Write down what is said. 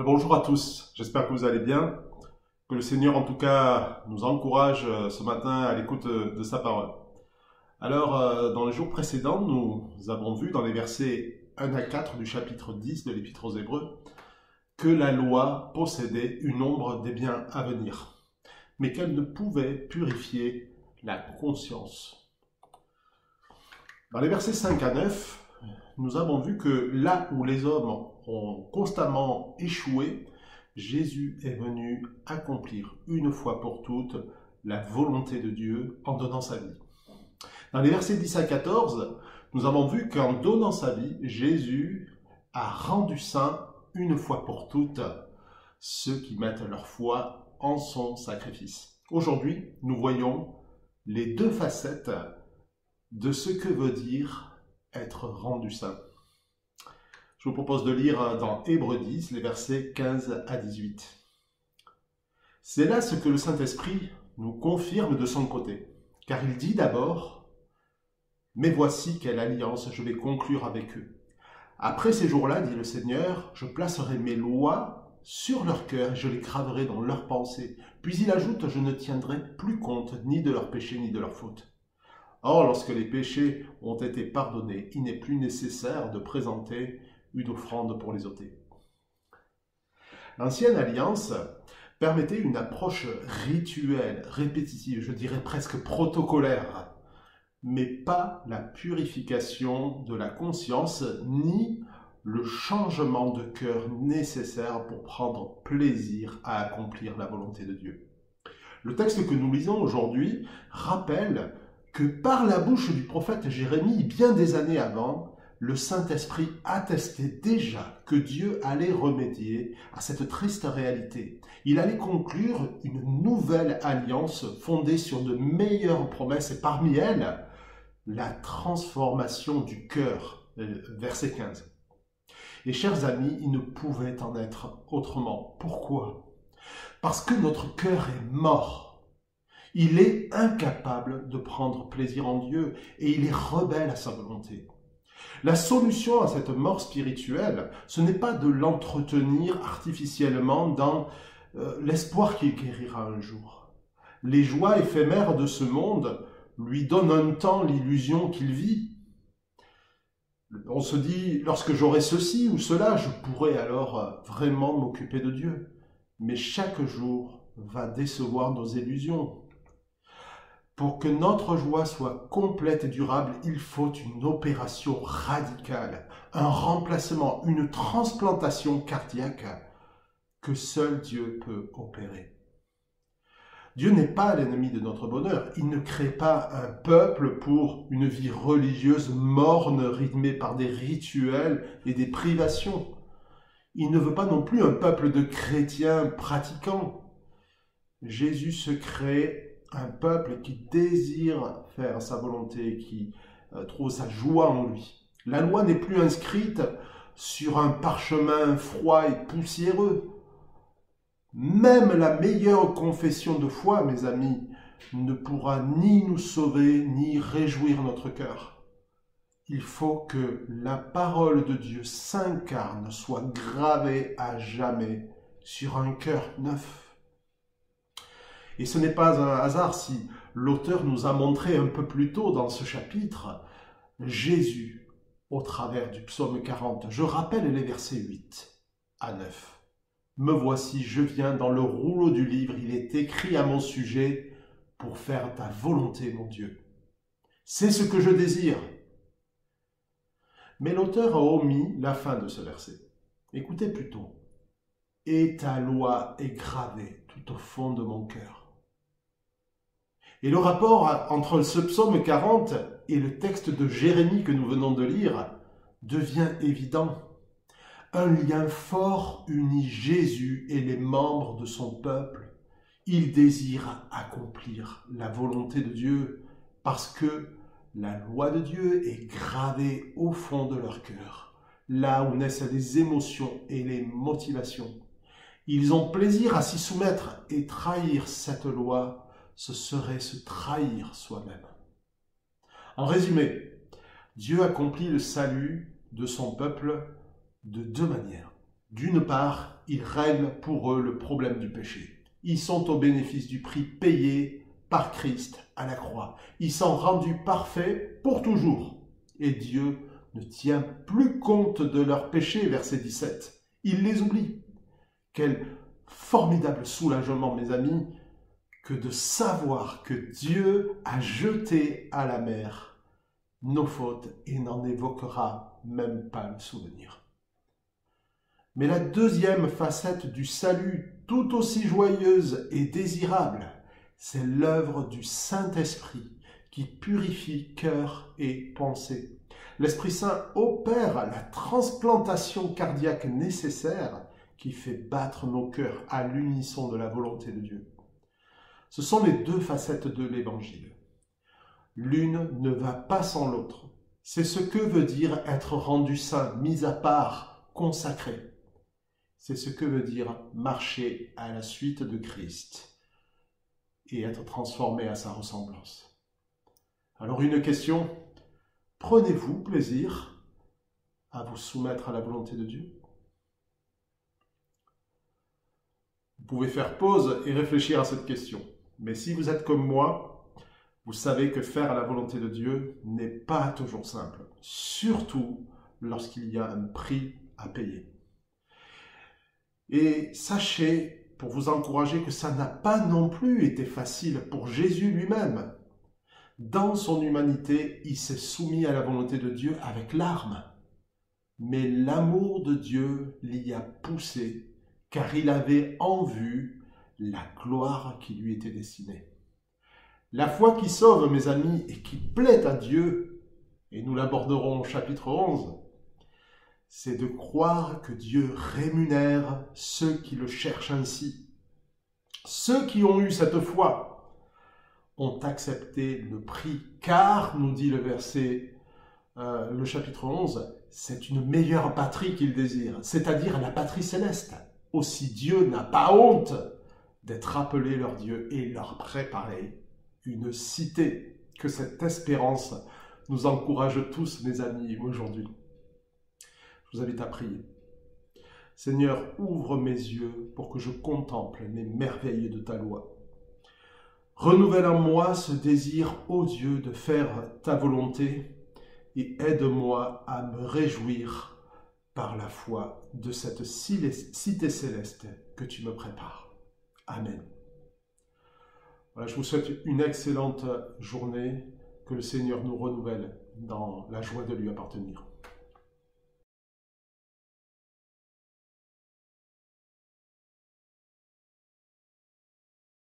Bonjour à tous, j'espère que vous allez bien, que le Seigneur en tout cas nous encourage ce matin à l'écoute de sa parole. Alors, dans les jours précédents, nous avons vu dans les versets 1 à 4 du chapitre 10 de l'Épître aux Hébreux que la loi possédait une ombre des biens à venir, mais qu'elle ne pouvait purifier la conscience. Dans les versets 5 à 9, nous avons vu que là où les hommes ont constamment échoué, Jésus est venu accomplir une fois pour toutes la volonté de Dieu en donnant sa vie. Dans les versets 10 à 14, nous avons vu qu'en donnant sa vie, Jésus a rendu saint une fois pour toutes ceux qui mettent leur foi en son sacrifice. Aujourd'hui, nous voyons les deux facettes de ce que veut dire être rendu saint. Je vous propose de lire dans Hébreux 10, les versets 15 à 18. C'est là ce que le Saint-Esprit nous confirme de son côté, car il dit d'abord « Mais voici quelle alliance je vais conclure avec eux. Après ces jours-là, dit le Seigneur, je placerai mes lois sur leur cœur et je les graverai dans leurs pensées. » Puis il ajoute « Je ne tiendrai plus compte ni de leurs péchés ni de leurs fautes. » Or, lorsque les péchés ont été pardonnés, il n'est plus nécessaire de présenter une offrande pour les ôter. L'ancienne alliance permettait une approche rituelle, répétitive, je dirais presque protocolaire, mais pas la purification de la conscience ni le changement de cœur nécessaire pour prendre plaisir à accomplir la volonté de Dieu. Le texte que nous lisons aujourd'hui rappelle que par la bouche du prophète Jérémie, bien des années avant, le Saint-Esprit attestait déjà que Dieu allait remédier à cette triste réalité. Il allait conclure une nouvelle alliance fondée sur de meilleures promesses et parmi elles, la transformation du cœur, verset 15. Et chers amis, il ne pouvait en être autrement. Pourquoi? Parce que notre cœur est mort. Il est incapable de prendre plaisir en Dieu et il est rebelle à sa volonté. La solution à cette mort spirituelle, ce n'est pas de l'entretenir artificiellement dans l'espoir qu'il guérira un jour. Les joies éphémères de ce monde lui donnent un temps l'illusion qu'il vit. On se dit, lorsque j'aurai ceci ou cela, je pourrai alors vraiment m'occuper de Dieu. Mais chaque jour va décevoir nos illusions. Pour que notre joie soit complète et durable, il faut une opération radicale, un remplacement, une transplantation cardiaque que seul Dieu peut opérer. Dieu n'est pas l'ennemi de notre bonheur. Il ne crée pas un peuple pour une vie religieuse morne, rythmée par des rituels et des privations. Il ne veut pas non plus un peuple de chrétiens pratiquants. Jésus se crée un peuple qui désire faire sa volonté, qui trouve sa joie en lui. La loi n'est plus inscrite sur un parchemin froid et poussiéreux. Même la meilleure confession de foi, mes amis, ne pourra ni nous sauver, ni réjouir notre cœur. Il faut que la parole de Dieu s'incarne, soit gravée à jamais sur un cœur neuf. Et ce n'est pas un hasard si l'auteur nous a montré un peu plus tôt dans ce chapitre Jésus au travers du psaume 40. Je rappelle les versets 8 à 9. « Me voici, je viens dans le rouleau du livre, il est écrit à mon sujet pour faire ta volonté, mon Dieu. C'est ce que je désire. » Mais l'auteur a omis la fin de ce verset. Écoutez plutôt. « Et ta loi est gravée tout au fond de mon cœur. » Et le rapport entre ce psaume 40 et le texte de Jérémie que nous venons de lire devient évident. Un lien fort unit Jésus et les membres de son peuple. Il désire accomplir la volonté de Dieu parce que la loi de Dieu est gravée au fond de leur cœur, là où naissent les émotions et les motivations. Ils ont plaisir à s'y soumettre et trahir cette loi, ce serait se trahir soi-même. En résumé, Dieu accomplit le salut de son peuple de deux manières. D'une part, ils règlent pour eux le problème du péché. Ils sont au bénéfice du prix payé par Christ à la croix. Ils sont rendus parfaits pour toujours. Et Dieu ne tient plus compte de leurs péchés, verset 17. Il les oublie. Quel formidable soulagement, mes amis, que de savoir que Dieu a jeté à la mer nos fautes et n'en évoquera même pas le souvenir. Mais la deuxième facette du salut, tout aussi joyeuse et désirable, c'est l'œuvre du Saint-Esprit qui purifie cœur et pensée. L'Esprit Saint opère la transplantation cardiaque nécessaire qui fait battre nos cœurs à l'unisson de la volonté de Dieu. Ce sont les deux facettes de l'Évangile. L'une ne va pas sans l'autre. C'est ce que veut dire être rendu saint, mis à part, consacré. C'est ce que veut dire marcher à la suite de Christ et être transformé à sa ressemblance. Alors une question, prenez-vous plaisir à vous soumettre à la volonté de Dieu? Vous pouvez faire pause et réfléchir à cette question. Mais si vous êtes comme moi, vous savez que faire la volonté de Dieu n'est pas toujours simple, surtout lorsqu'il y a un prix à payer. Et sachez, pour vous encourager, que ça n'a pas non plus été facile pour Jésus lui-même. Dans son humanité, il s'est soumis à la volonté de Dieu avec larmes. Mais l'amour de Dieu l'y a poussé, car il avait en vue la gloire qui lui était destinée. La foi qui sauve, mes amis, et qui plaît à Dieu, et nous l'aborderons au chapitre 11, c'est de croire que Dieu rémunère ceux qui le cherchent ainsi. Ceux qui ont eu cette foi ont accepté le prix, car, nous dit le chapitre 11, c'est une meilleure patrie qu'ils désirent, c'est-à-dire la patrie céleste. Aussi Dieu n'a pas honte d'être appelé leur Dieu et leur préparer une cité. Que cette espérance nous encourage tous, mes amis, aujourd'hui. Je vous invite à prier. Seigneur, ouvre mes yeux pour que je contemple les merveilles de ta loi. Renouvelle en moi ce désir, ô Dieu, de faire ta volonté et aide-moi à me réjouir par la foi de cette cité céleste que tu me prépares. Amen. Voilà, je vous souhaite une excellente journée, que le Seigneur nous renouvelle dans la joie de lui appartenir.